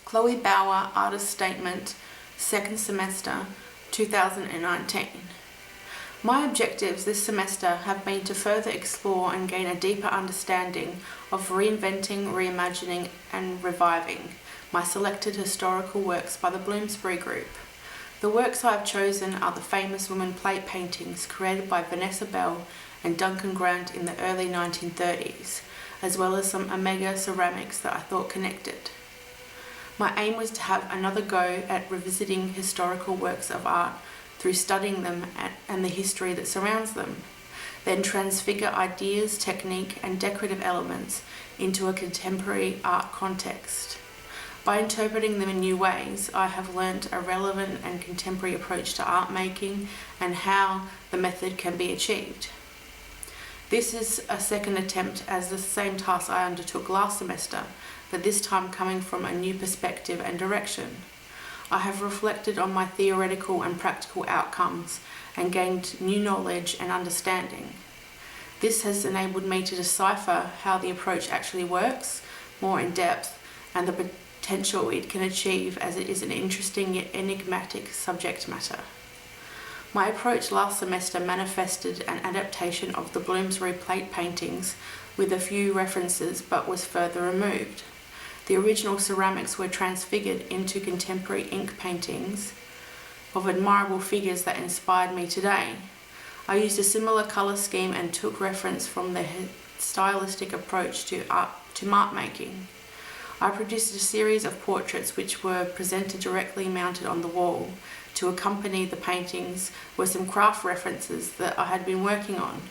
Chloe Bauer, Artist Statement, 2nd semester, 2019. My objectives this semester have been to further explore and gain a deeper understanding of reinventing, reimagining and reviving my selected historical works by the Bloomsbury Group. The works I have chosen are the famous woman plate paintings created by Vanessa Bell and Duncan Grant in the early 1930s, as well as some Omega ceramics that I thought connected. My aim was to have another go at revisiting historical works of art through studying them and the history that surrounds them, then transfigure ideas, technique and decorative elements into a contemporary art context. By interpreting them in new ways, I have learnt a relevant and contemporary approach to art making and how the method can be achieved. This is a second attempt as the same task I undertook last semester, but this time coming from a new perspective and direction. I have reflected on my theoretical and practical outcomes and gained new knowledge and understanding. This has enabled me to decipher how the approach actually works more in depth and the potential it can achieve, as it is an interesting yet enigmatic subject matter. My approach last semester manifested an adaptation of the Bloomsbury plate paintings with a few references, but was further removed. The original ceramics were transfigured into contemporary ink paintings of admirable figures that inspired me today. I used a similar colour scheme and took reference from the stylistic approach to art making. I produced a series of portraits which were presented directly mounted on the wall. To accompany the paintings were some craft references that I had been working on.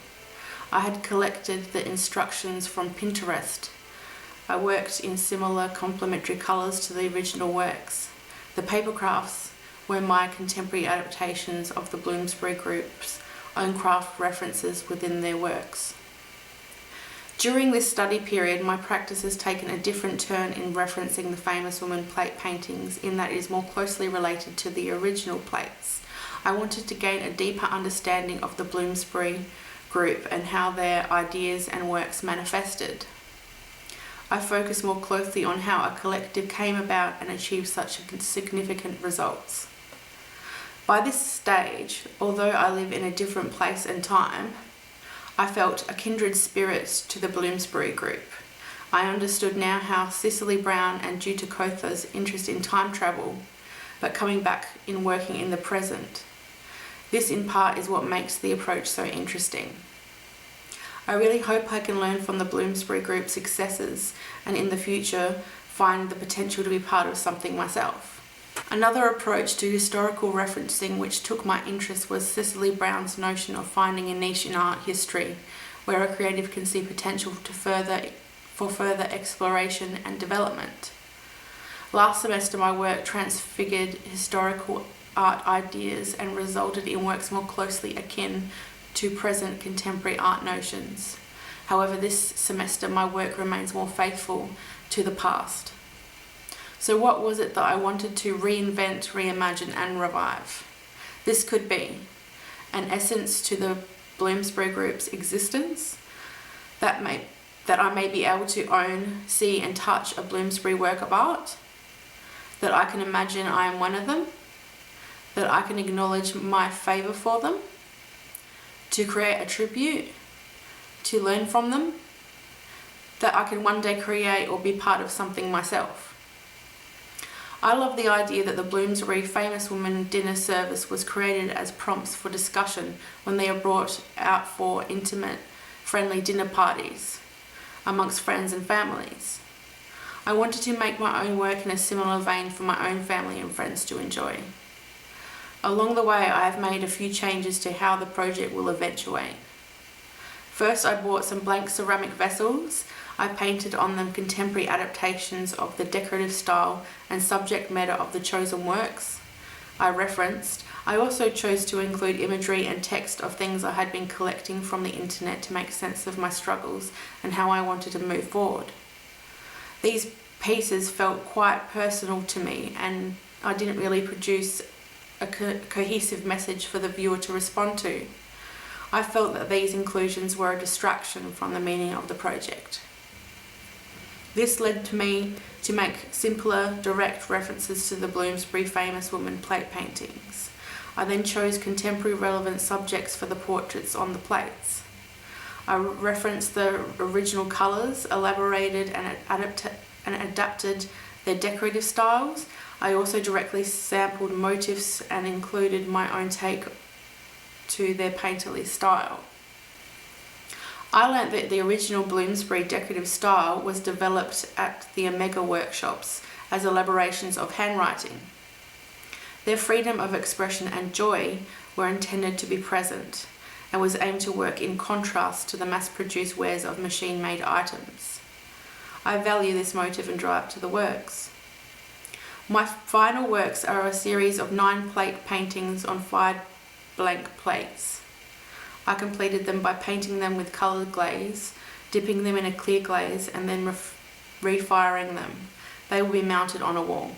I had collected the instructions from Pinterest. I worked in similar complementary colours to the original works. The paper crafts were my contemporary adaptations of the Bloomsbury Group's own craft references within their works. During this study period, my practice has taken a different turn in referencing the famous woman plate paintings, in that it is more closely related to the original plates. I wanted to gain a deeper understanding of the Bloomsbury Group and how their ideas and works manifested. I focus more closely on how a collective came about and achieved such significant results. By this stage, although I live in a different place and time, I felt a kindred spirit to the Bloomsbury Group. I understood now how Cicely Brown and Jutta Kotha's interest in time travel, but coming back in working in the present. This in part is what makes the approach so interesting. I really hope I can learn from the Bloomsbury Group's successes and in the future find the potential to be part of something myself. Another approach to historical referencing which took my interest was Cicely Brown's notion of finding a niche in art history, where a creative can see potential for further exploration and development. Last semester my work transfigured historical art ideas and resulted in works more closely akin to present contemporary art notions. However, this semester my work remains more faithful to the past. So what was it that I wanted to reinvent, reimagine and revive? This could be an essence to the Bloomsbury Group's existence, that I may be able to own, see and touch a Bloomsbury work of art, that I can imagine I am one of them, that I can acknowledge my favour for them, to create a tribute, to learn from them, that I can one day create or be part of something myself. I love the idea that the Bloomsbury Famous Woman dinner service was created as prompts for discussion when they are brought out for intimate, friendly dinner parties amongst friends and families. I wanted to make my own work in a similar vein for my own family and friends to enjoy. Along the way, I have made a few changes to how the project will eventuate. First, I bought some blank ceramic vessels. I painted on them contemporary adaptations of the decorative style and subject matter of the chosen works I referenced. I also chose to include imagery and text of things I had been collecting from the internet to make sense of my struggles and how I wanted to move forward. These pieces felt quite personal to me, and I didn't really produce a cohesive message for the viewer to respond to. I felt that these inclusions were a distraction from the meaning of the project. This led to me to make simpler, direct references to the Bloomsbury famous woman plate paintings. I then chose contemporary relevant subjects for the portraits on the plates. I referenced the original colours, elaborated and adapted their decorative styles. I also directly sampled motifs and included my own take to their painterly style. I learnt that the original Bloomsbury decorative style was developed at the Omega workshops as elaborations of handwriting. Their freedom of expression and joy were intended to be present and was aimed to work in contrast to the mass-produced wares of machine-made items. I value this motive and drive to the works. My final works are a series of 9 plate paintings on 5 blank plates. I completed them by painting them with coloured glaze, dipping them in a clear glaze, and then refiring them. They will be mounted on a wall.